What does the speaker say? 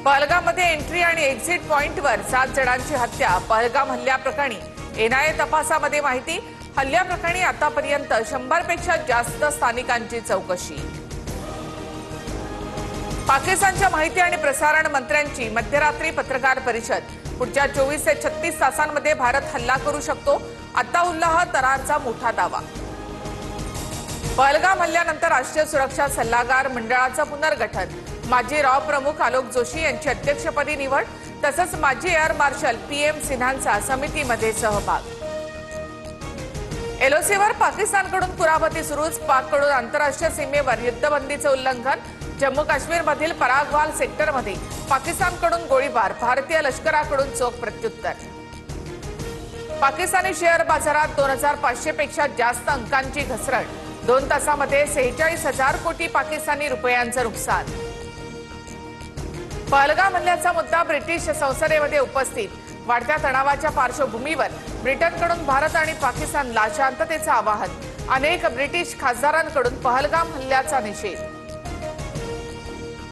पहलगाममध्ये entry आणि exit पॉइंटवर 7 जणांची हत्या. पहलगाम हल्ल्याप्रकरणी एनआयए तपासामध्ये माहिती. हल्ल्याप्रकरणी आतापर्यंत 100 पेक्षा जास्त स्थानिकांची चौकशी. पाकिस्तानच्या माहिती आणि प्रसारण मंत्र्यांची मध्यरात्री पत्रकार परिषद. पुढच्या 24 ते 36 तासांमध्ये भारत हल्ला करू शकतो. अत्ताउल्लाह तरारचा मोठा दावा. पहलगाम हल्ल्यानंतर राष्ट्रीय सुरक्षा सल्लागार मंडळाचं पुनर्गठन. माजी राव प्रमुख आलोक जोशी यांची अध्यक्षपदी निवड. तसंच माजी एअर मार्शल PM सिन्हांचा समितीमध्ये सहभाग. एलओसीवर पाकिस्तानकडून कुरापती सुरूच. पाककडून आंतरराष्ट्रीय सीमेवर युद्धबंदीचं उल्लंघन. जम्मू काश्मीरमधील परागवाल सेक्टरमध्ये पाकिस्तानकडून गोळीबार. भारतीय लष्कराकडून चोख प्रत्युत्तर. पाकिस्तानी शेअर बाजारात 2500 पेक्षा जास्त अंकांची घसरण. 2 तासामध्ये 46,000 कोटी पाकिस्तानी रुपयांचं नुकसान. पहलगाम हल्ल्याचा मुद्दा ब्रिटिश संसदेमध्ये उपस्थित. वाढत्या तणावाच्या पार्श्वभूमीवर ब्रिटनकडून भारत आणि पाकिस्तानला शांततेचं आवाहन. अनेक ब्रिटिश खासदारांकडून पहलगाम हल्ल्याचा निषेध.